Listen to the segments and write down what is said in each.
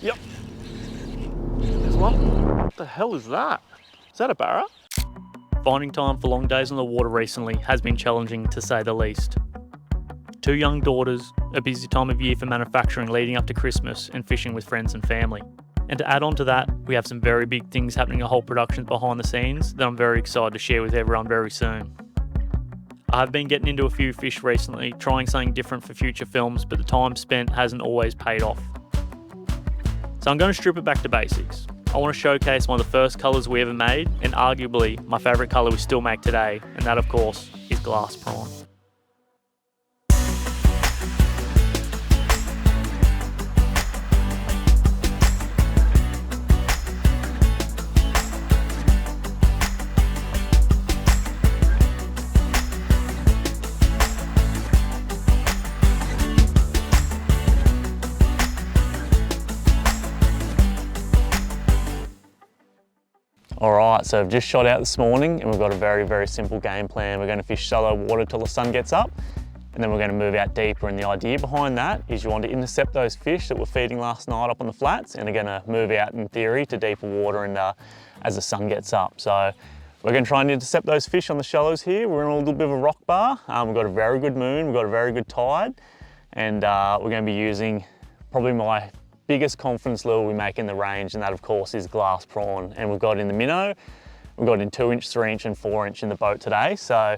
Yep. There's one. What the hell is that? Is that a barra? Finding time for long days on the water recently has been challenging to say the least. 2 young daughters, a busy time of year for manufacturing leading up to Christmas, and fishing with friends and family. And to add on to that, we have some very big things happening at whole productions behind the scenes that I'm very excited to share with everyone very soon. I've been getting into a few fish recently, trying something different for future films, but the time spent hasn't always paid off. So I'm going to strip it back to basics. I want to showcase one of the first colours we ever made, and arguably my favourite colour we still make today, and that of course is glass prawn. Alright, so I've just shot out this morning and we've got a very, very simple game plan. We're going to fish shallow water till the sun gets up, and then we're going to move out deeper. And the idea behind that is you want to intercept those fish that were feeding last night up on the flats, and are going to move out in theory to deeper water and as the sun gets up. So we're going to try and intercept those fish on the shallows here. We're in a little bit of a rock bar. We've got a very good moon, we've got a very good tide, and we're going to be using probably my biggest confidence lure we make in the range, and that of course is glass prawn. And we've got in the minnow, we've got in 2-inch, 3-inch and 4-inch in the boat today. So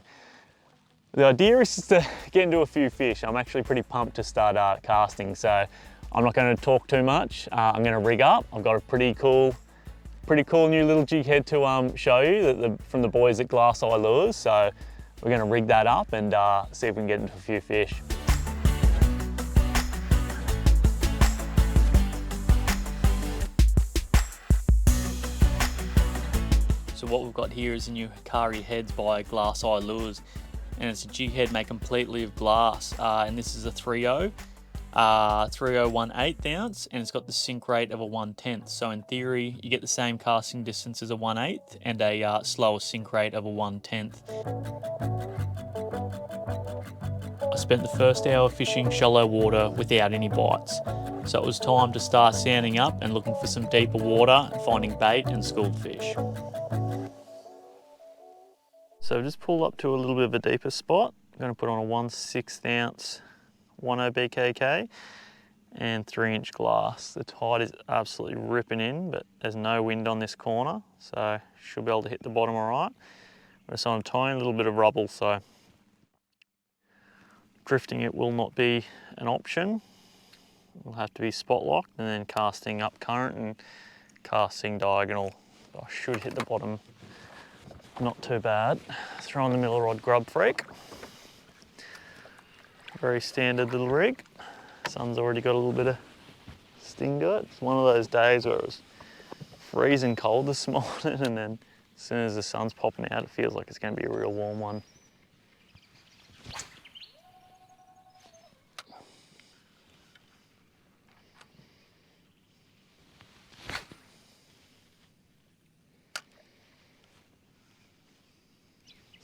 the idea is just to get into a few fish. I'm actually pretty pumped to start casting, so I'm not going to talk too much. I'm going to rig up. I've got a pretty cool new little jig head to show you from the boys at Glass Eye Lures. So we're going to rig that up and see if we can get into a few fish. So what we've got here is a new Hikari heads by Glass Eye Lures, and it's a jig head made completely of glass, and this is a 3.0, 1/8 ounce, and it's got the sink rate of a 1/10. So in theory, you get the same casting distance as a 1/8 and a slower sink rate of a 1/10. I spent the first hour fishing shallow water without any bites, so it was time to start sounding up and looking for some deeper water and finding bait and schooled fish. So I've just pulled up to a little bit of a deeper spot. I'm going to put on a 1/6 ounce 1/0 BKK and 3-inch glass. The tide is absolutely ripping in, but there's no wind on this corner, so should be able to hit the bottom all right. It's on a tiny little bit of rubble, so drifting it will not be an option. It'll have to be spot locked and then casting up current and casting diagonal. I should hit the bottom. Not too bad. Throw on the miller rod grub freak. Very standard little rig. Sun's already got a little bit of sting to it. It's one of those days where it was freezing cold this morning, and then as soon as the sun's popping out, it feels like it's going to be a real warm one.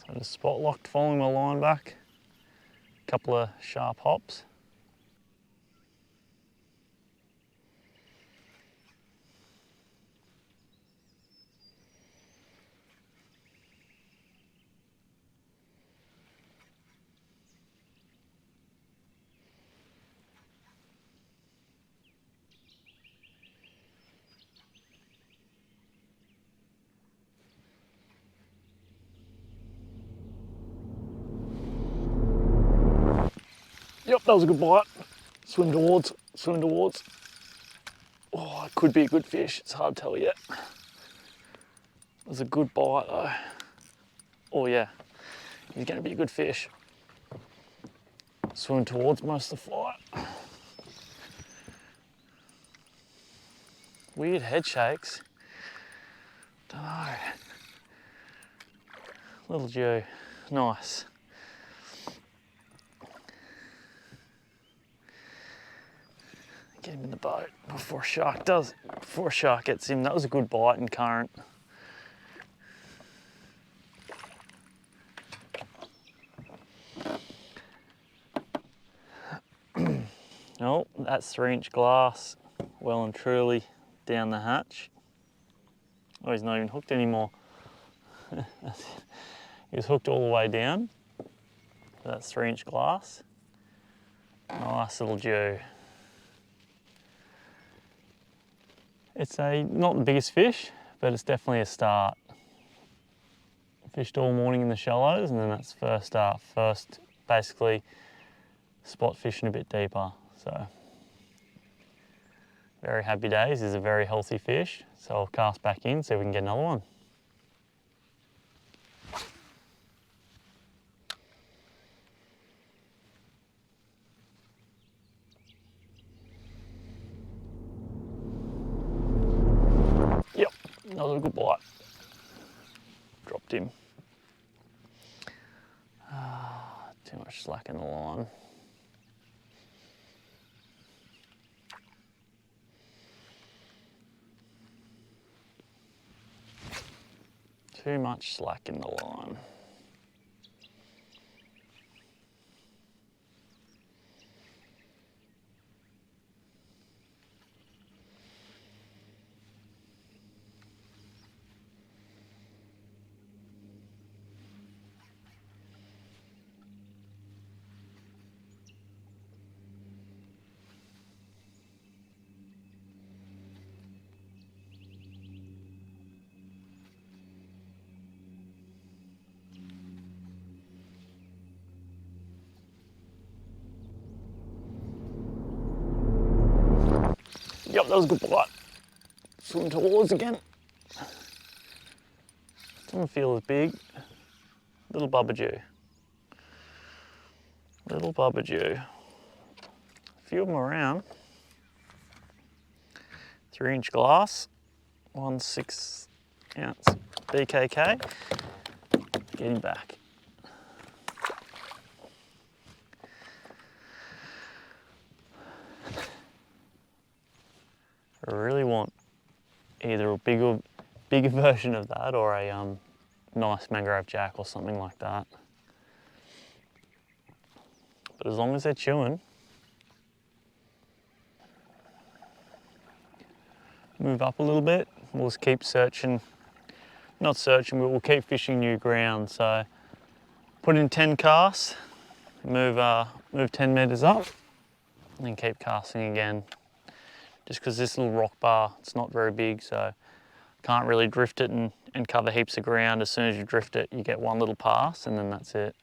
So just spot locked, following my line back. A couple of sharp hops. Yep, that was a good bite. Swim towards, swim towards. Oh, it could be a good fish. It's hard to tell yet. It was a good bite though. Oh yeah, he's going to be a good fish. Swim towards most of the flight. Weird head shakes. Don't know. Little Jew, nice. Get him in the boat before shark gets him. That was a good bite in current. Oh, that's 3-inch glass. well and truly down the hatch. Oh, he's not even hooked anymore. He was hooked all the way down. That's 3-inch glass. Nice little Jew. It's not the biggest fish, but it's definitely a start. Fished all morning in the shallows, and then that's first basically spot fishing a bit deeper. So very happy days. Is a very healthy fish. So I'll cast back in, see if we can get another one. Yep, another good bite. Dropped him. Too much slack in the line. Too much slack in the line. Yep, that was a good bite. Swimming towards again. Doesn't feel as big. Little bubba Jew. Little bubba Jew. A few of them around. 3-inch glass. 1 6-ounce BKK. Get him back. I really want either a bigger version of that or a nice mangrove jack or something like that. But as long as they're chewing, move up a little bit. We'll just keep searching, not searching, but we'll keep fishing new ground. So put in 10 casts, move 10 metres up, and then keep casting again. Just because this little rock bar, it's not very big, so can't really drift it and cover heaps of ground. As soon as you drift it, you get one little pass and then that's it.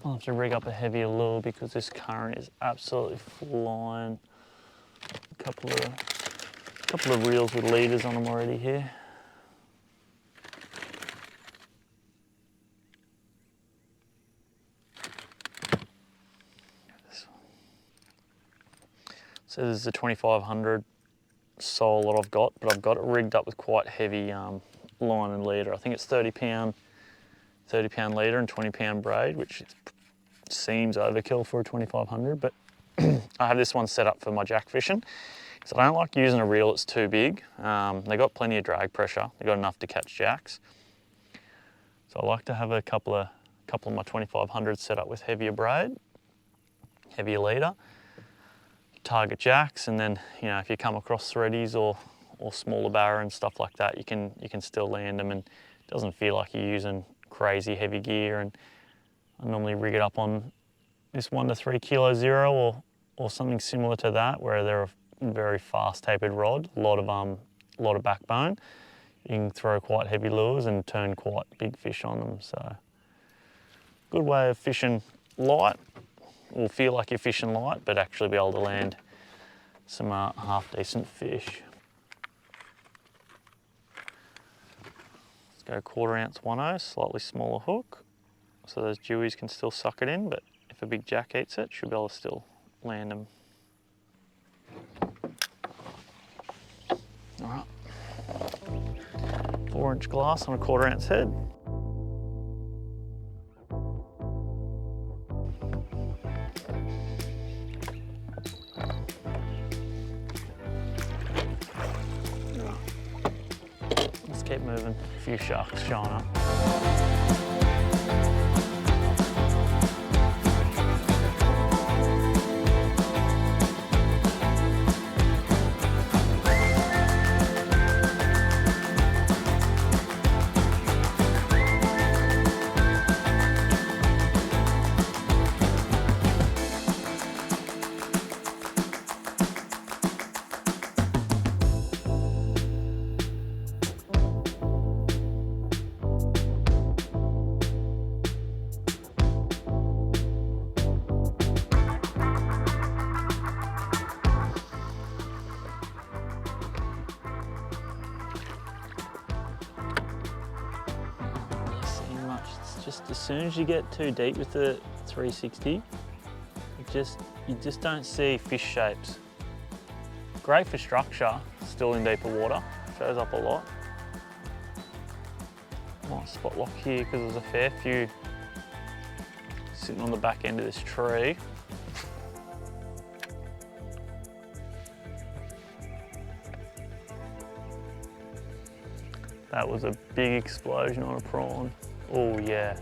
I'll have to rig up a heavier lure because this current is absolutely flying. A couple of reels with leaders on them already here. So this is a 2500 sole that I've got, but I've got it rigged up with quite heavy line and leader. I think it's 30 pound leader and 20 pound braid, which seems overkill for a 2500, but I have this one set up for my jack fishing because I don't like using a reel that's too big. They got plenty of drag pressure. They got enough to catch jacks. So I like to have a couple of my 2500s set up with heavier braid, heavier leader, target jacks, and then if you come across threadies or smaller barra and stuff like that, you can still land them, and it doesn't feel like you're using crazy heavy gear. And I normally rig it up on this 1 to 3 kilo zero or something similar to that, where they're a very fast tapered rod, a lot of backbone. You can throw quite heavy lures and turn quite big fish on them. So good way of fishing light. Will feel like you're fishing light, but actually be able to land some half decent fish. Let's go 1/4 ounce 1/0, slightly smaller hook, so those dewies can still suck it in, but if a big jack eats it, should be able to still land them. All right. 4-inch glass on a 1/4 ounce head. Let's keep moving. A few sharks showing up. Just as soon as you get too deep with the 360, you just don't see fish shapes. Great for structure, still in deeper water, shows up a lot. Might spot lock here because there's a fair few sitting on the back end of this tree. That was a big explosion on a prawn. Oh yeah.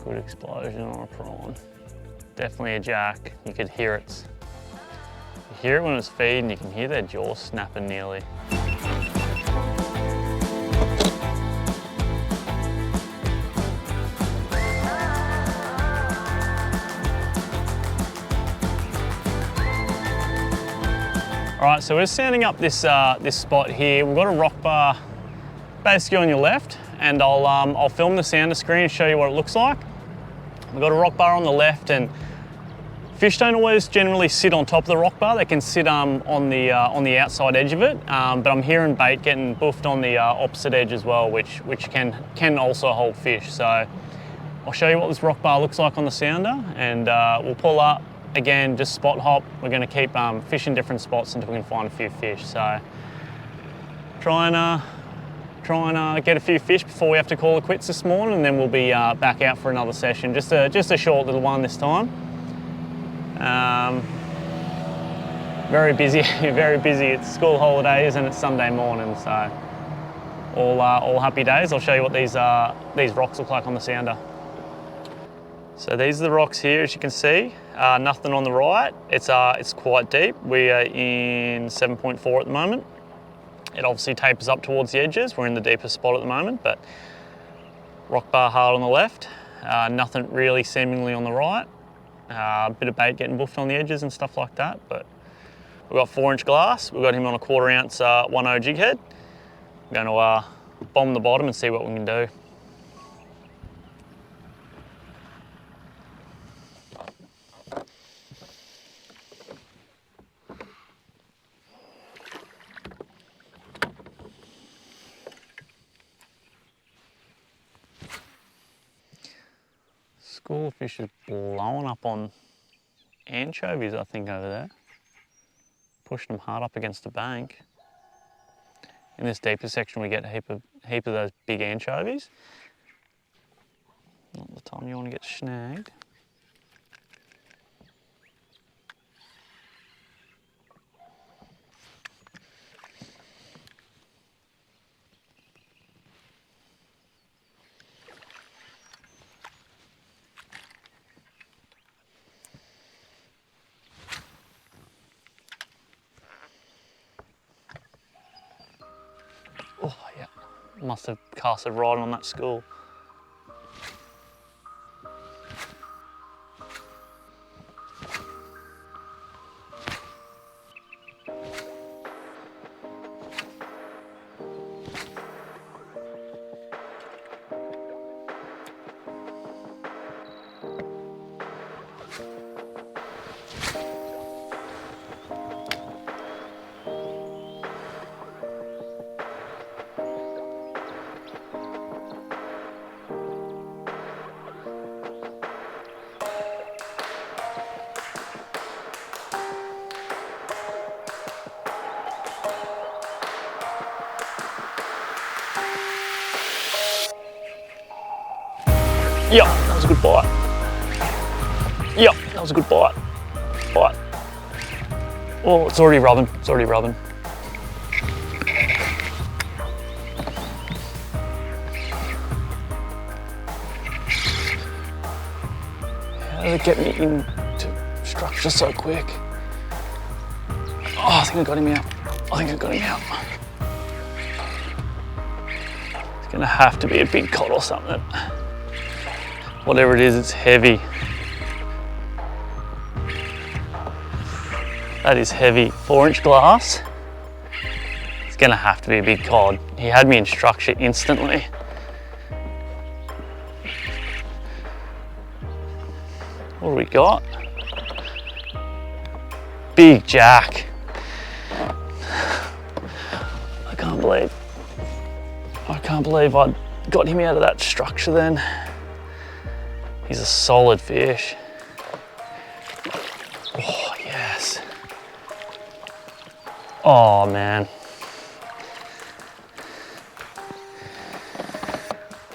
Good explosion on a prawn. Definitely a jack. You could hear it. You hear it when it's feeding, you can hear their jaws snapping nearly. All right, so we're standing up this this spot here. We've got a rock bar basically on your left, and I'll film the sounder screen and show you what it looks like. We've got a rock bar on the left, and fish don't always generally sit on top of the rock bar. They can sit on the outside edge of it, but I'm hearing bait getting boofed on the opposite edge as well, which can also hold fish. So I'll show you what this rock bar looks like on the sounder, and we'll pull up. Again, just spot hop. We're going to keep fishing different spots until we can find a few fish. So try and get a few fish before we have to call it quits this morning, and then we'll be back out for another session. Just a short little one this time. Very busy, very busy. It's school holidays and it's Sunday morning, so all happy days. I'll show you what these rocks look like on the sounder. So these are the rocks here, as you can see. Nothing on the right. It's quite deep. We are in 7.4 at the moment. It obviously tapers up towards the edges. We're in the deepest spot at the moment, but rock bar hard on the left. Nothing really seemingly on the right. A bit of bait getting boofed on the edges and stuff like that, but we've got 4-inch glass. We've got him on a 1/4 ounce 1/0 jig head. I'm going to bomb the bottom and see what we can do. School of fish is blowing up on anchovies, I think, over there. Pushing them hard up against the bank. In this deeper section, we get a heap of those big anchovies. Not the time you want to get snagged. Oh yeah, must have casted right on that school. Yep, that was a good bite. Yep, that was a good bite. Bite. Oh, it's already rubbing, it's already rubbing. How did it get me into structure so quick? Oh, I think I got him out. I think I got him out. It's gonna have to be a big cod or something. Whatever it is, it's heavy. That is heavy. 4-inch glass. It's gonna have to be a big cod. He had me in structure instantly. What do we got? Big jack. I can't believe I got him out of that structure then. He's a solid fish. Oh, yes. Oh, man.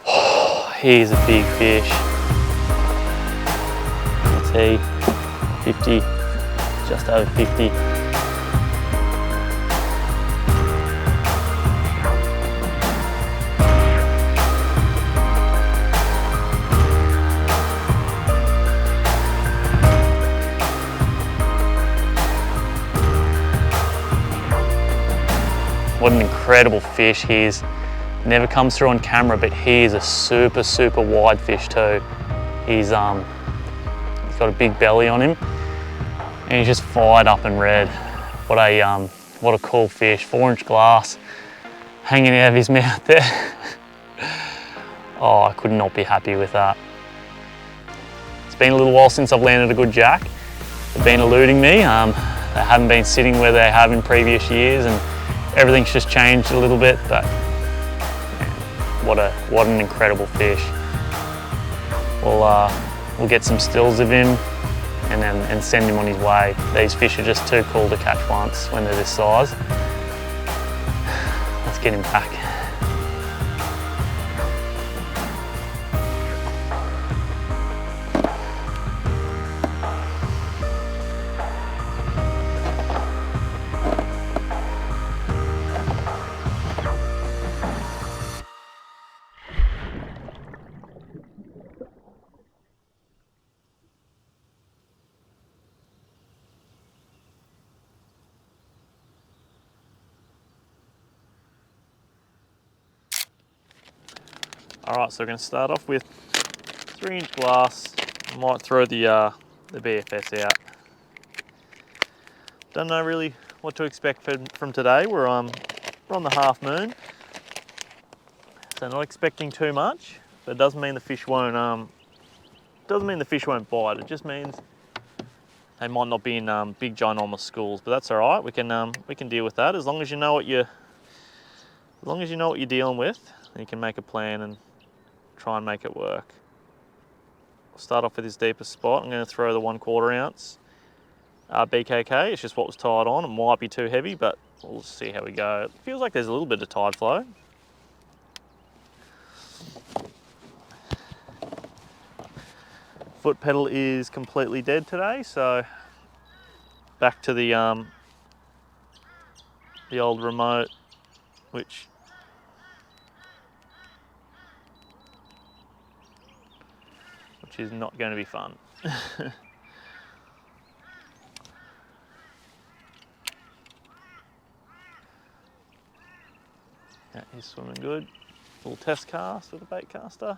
Oh, he's a big fish. What's he? 50, just over 50. What an incredible fish. He's never comes through on camera, but he is a super, super wide fish too. He's got a big belly on him and he's just fired up and red. What a cool fish. 4-inch glass hanging out of his mouth there. Oh, I could not be happy with that. It's been a little while since I've landed a good jack. They've been eluding me. They haven't been sitting where they have in previous years, and everything's just changed a little bit, but man, what an incredible fish. We'll get some stills of him and send him on his way. These fish are just too cool to catch once when they're this size. Let's get him back. All right, so we're going to start off with 3-inch glass. I might throw the BFS out. Don't know really what to expect from today. We're on the half moon, so not expecting too much. But it doesn't mean the fish won't. Bite. It just means they might not be in big ginormous schools. But that's all right. We can deal with that as long as you know what you're dealing with. Then you can make a plan and try and make it work. We'll start off with his deepest spot. I'm going to throw the 1/4 ounce BKK. It's just what was tied on. It might be too heavy, but we'll see how we go. It feels like there's a little bit of tide flow. Foot pedal is completely dead today, so back to the old remote, which is not going to be fun. Yeah, he's swimming good. Little test cast with a bait caster.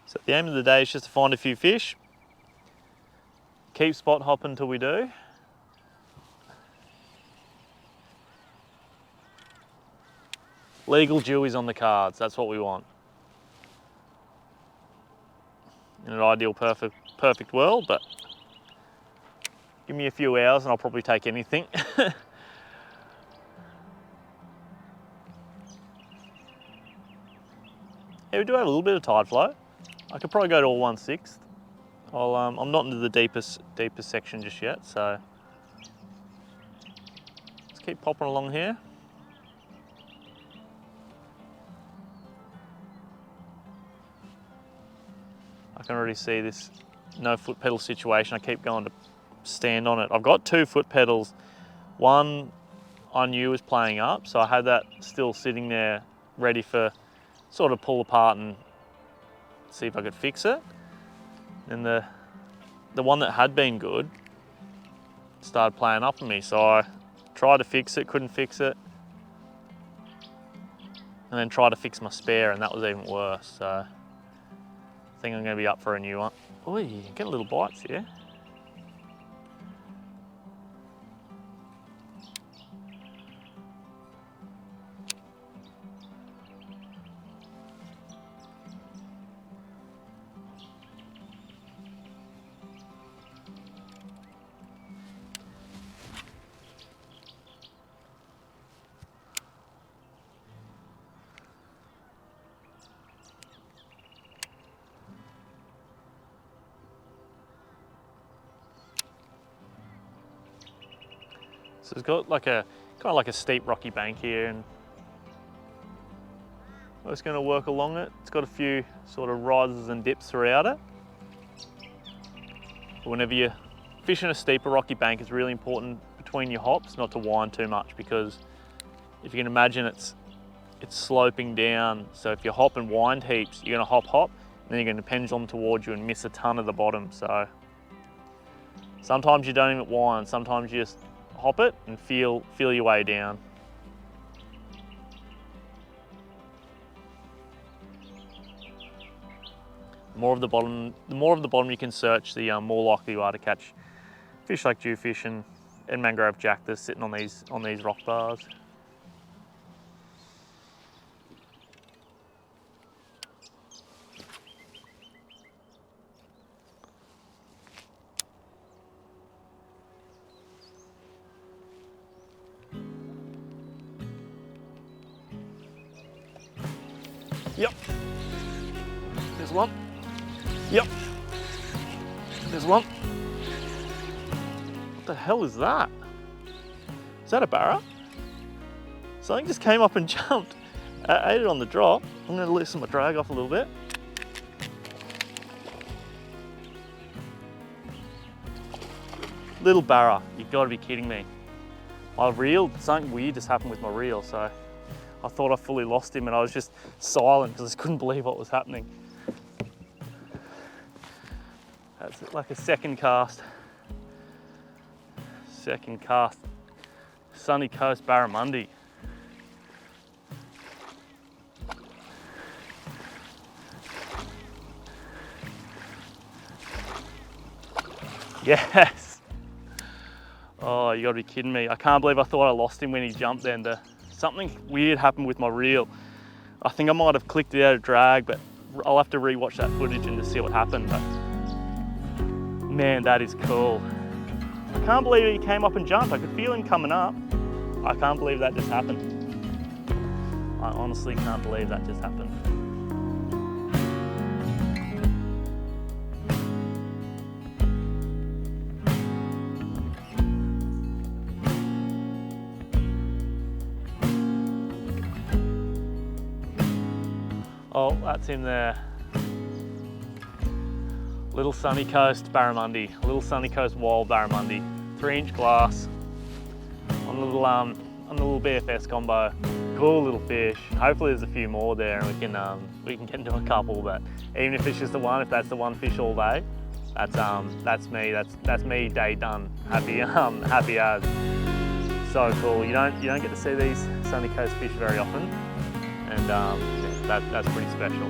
So the aim of the day is just to find a few fish. Keep spot hopping until we do. Legal dewies on the cards, that's what we want. In an ideal perfect world, but give me a few hours and I'll probably take anything. Yeah, we do have a little bit of tide flow. I could probably go to a 1/6. I'm not into the deepest section just yet, so let's keep popping along here. I can already see this no foot pedal situation. I keep going to stand on it. I've got 2 foot pedals. One I knew was playing up, so I had that still sitting there ready for sort of pull apart and see if I could fix it. And the one that had been good started playing up on me, so I tried to fix it, couldn't fix it, and then tried to fix my spare, and that was even worse. So I think I'm going to be up for a new one. Oh, you get little bites here. So it's got like kind of like a steep rocky bank here, and I'm just going to work along it. It's got a few sort of rises and dips throughout it. But whenever you're fishing a steeper rocky bank, it's really important between your hops not to wind too much, because if you can imagine it's sloping down. So if you hop and wind heaps, you're going to hop, and then you're going to pendulum towards you and miss a ton of the bottom. So sometimes you don't even wind, sometimes you just hop it and feel your way down. The more of the bottom you can search, the more likely you are to catch fish like jewfish and mangrove jack that's sitting on these rock bars. Yep. There's one. Yep. There's one. What the hell is that? Is that a barra? Something just came up and jumped. I ate it on the drop. I'm going to loosen my drag off a little bit. Little barra. You've got to be kidding me. My reel, something weird just happened with my reel, so I thought I fully lost him, and I was just silent because I just couldn't believe what was happening. That's like a second cast. Sunny Coast barramundi. Yes. Oh, you gotta be kidding me. I can't believe I thought I lost him when he jumped then. Something weird happened with my reel. I think I might have clicked it out of drag, but I'll have to rewatch that footage and just see what happened. But man, that is cool. I can't believe he came up and jumped. I could feel him coming up. I can't believe that just happened. I honestly can't believe that just happened. Oh, that's him there. Little Sunny Coast barramundi, little Sunny Coast wild barramundi, 3-inch glass on a little BFS combo. Cool little fish. Hopefully there's a few more there, and we can get into a couple. But even if it's just the one, if that's the one fish all day, that's me. That's me. Day done. Happy as. So cool. You don't get to see these Sunny Coast fish very often, and that's pretty special.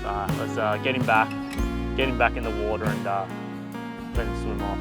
So let's get him back in the water and let him swim off.